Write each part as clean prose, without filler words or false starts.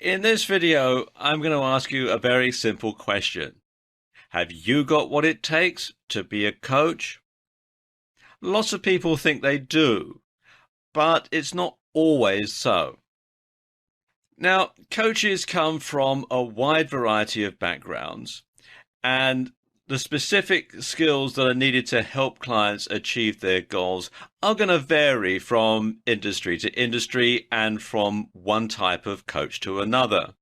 In this video, I'm going to ask you a very simple question. Have you got what it takes to be a coach? Lots of people think they do, but it's not always so. Now, coaches come from a wide variety of backgrounds, and the specific skills that are needed to help clients achieve their goals are going to vary from industry to industry and from one type of coach to another.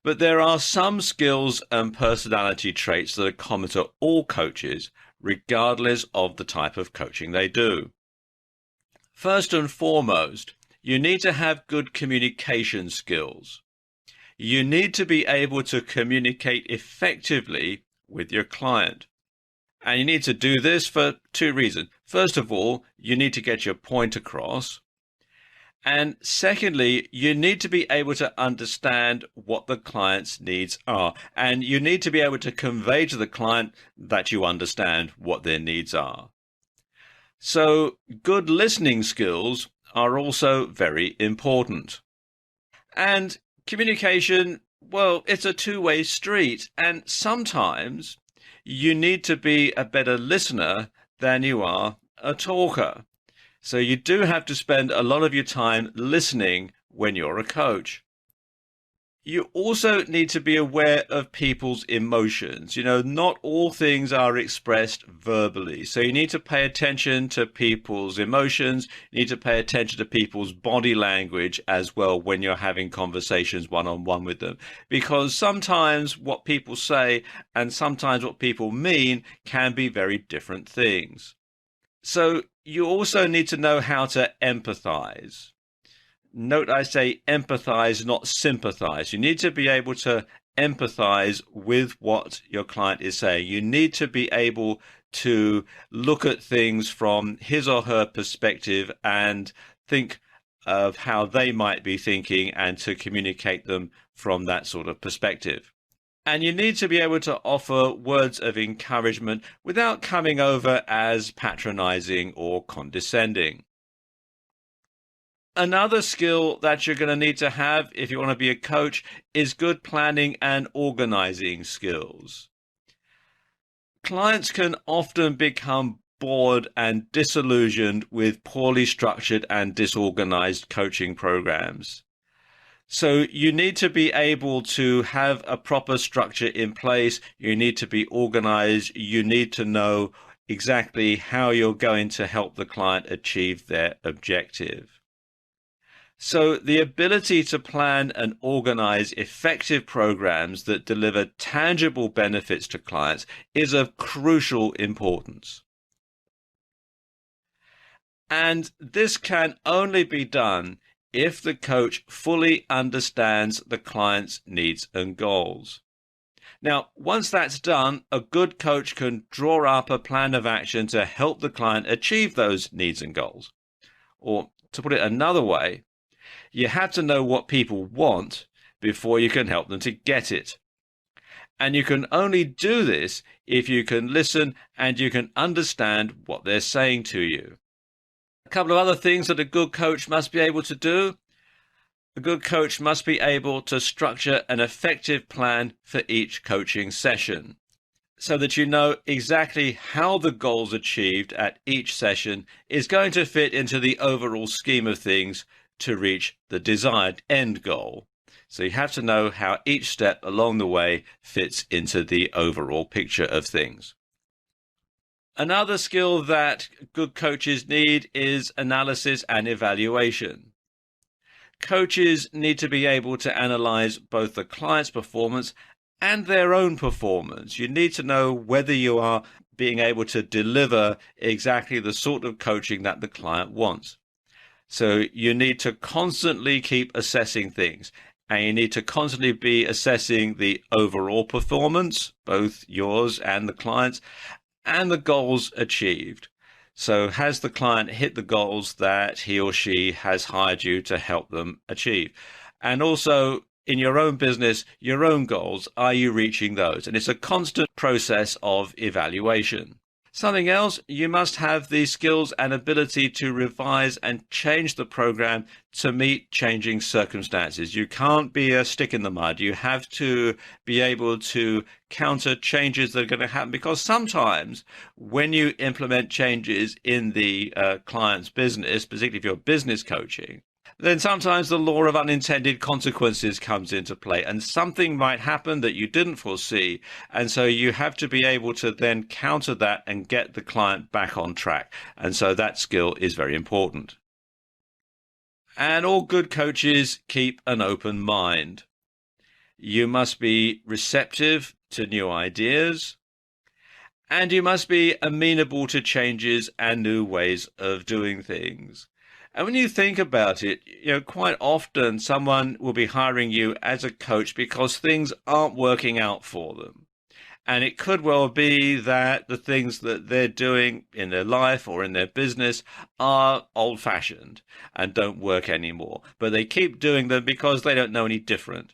But there are some skills and personality traits that are common to all coaches, regardless of the type of coaching they do. First and foremost, you need to have good communication skills. You need to be able to communicate effectively with your client. And you need to do this for two reasons. First of all, you need to get your point across. And secondly, you need to be able to understand what the client's needs are. And you need to be able to convey to the client that you understand what their needs are. So good listening skills are also very important. And communication, well, it's a two-way street. And sometimes you need to be a better listener than you are a talker. So you do have to spend a lot of your time listening when you're a coach. You also need to be aware of people's emotions. Not all things are expressed verbally. So you need to pay attention to people's emotions. You need to pay attention to people's body language as well when you're having conversations one-on-one with them. Because sometimes what people say and sometimes what people mean can be very different things. So you also need to know how to empathize. Note I say empathize, not sympathize. You need to be able to empathize with what your client is saying. You need to be able to look at things from his or her perspective and think of how they might be thinking and to communicate them from that sort of perspective. And you need to be able to offer words of encouragement without coming over as patronizing or condescending. Another skill that you're going to need to have if you want to be a coach is good planning and organizing skills. Clients can often become bored and disillusioned with poorly structured and disorganized coaching programs. So you need to be able to have a proper structure in place. You need to be organized. You need to know exactly how you're going to help the client achieve their objective. So the ability to plan and organize effective programs that deliver tangible benefits to clients is of crucial importance. And this can only be done if the coach fully understands the client's needs and goals. Now, once that's done, a good coach can draw up a plan of action to help the client achieve those needs and goals. Or to put it another way, you have to know what people want before you can help them to get it. And you can only do this if you can listen and you can understand what they're saying to you. A couple of other things that a good coach must be able to do. A good coach must be able to structure an effective plan for each coaching session so that you know exactly how the goals achieved at each session is going to fit into the overall scheme of things to reach the desired end goal. So you have to know how each step along the way fits into the overall picture of things. Another skill that good coaches need is analysis and evaluation. Coaches need to be able to analyze both the client's performance and their own performance. You need to know whether you are being able to deliver exactly the sort of coaching that the client wants. So you need to constantly keep assessing things, and you need to constantly be assessing the overall performance, both yours and the client's, and the goals achieved. So has the client hit the goals that he or she has hired you to help them achieve? And also in your own business, your own goals, are you reaching those? And it's a constant process of evaluation. Something else, you must have the skills and ability to revise and change the program to meet changing circumstances. You can't be a stick in the mud. You have to be able to counter changes that are going to happen, because sometimes when you implement changes in the client's business, particularly if you're business coaching, then sometimes the law of unintended consequences comes into play, and something might happen that you didn't foresee. And so you have to be able to then counter that and get the client back on track. And so that skill is very important. And all good coaches keep an open mind. You must be receptive to new ideas, and you must be amenable to changes and new ways of doing things. And when you think about it, quite often someone will be hiring you as a coach because things aren't working out for them. And it could well be that the things that they're doing in their life or in their business are old-fashioned and don't work anymore. But they keep doing them because they don't know any different.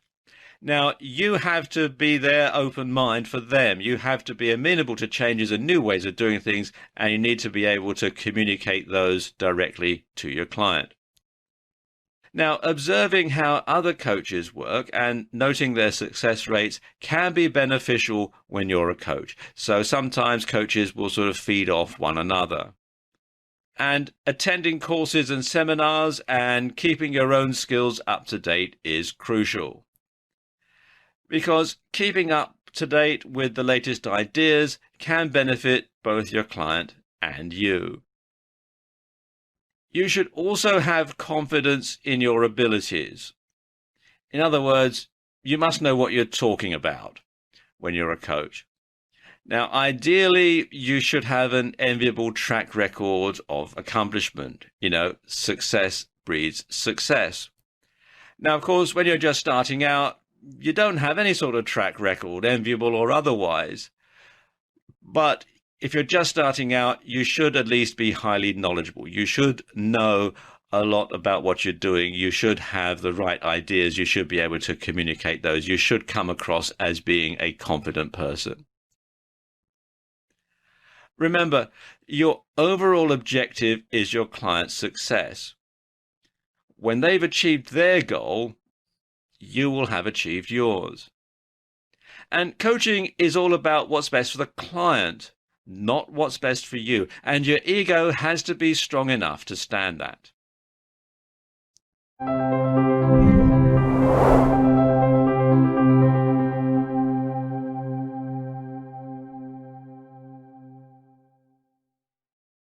Now, you have to be their open mind for them. You have to be amenable to changes and new ways of doing things, and you need to be able to communicate those directly to your client. Now, observing how other coaches work and noting their success rates can be beneficial when you're a coach. So sometimes coaches will sort of feed off one another. And attending courses and seminars and keeping your own skills up to date is crucial, because keeping up to date with the latest ideas can benefit both your client and you. You should also have confidence in your abilities. In other words, you must know what you're talking about when you're a coach. Now, ideally, you should have an enviable track record of accomplishment. Success breeds success. Now, of course, when you're just starting out, you don't have any sort of track record, enviable or otherwise. But if you're just starting out, you should at least be highly knowledgeable. You should know a lot about what you're doing. You should have the right ideas. You should be able to communicate those. You should come across as being a competent person. Remember, your overall objective is your client's success. When they've achieved their goal, you will have achieved yours. And coaching is all about what's best for the client, not what's best for you. And your ego has to be strong enough to stand that.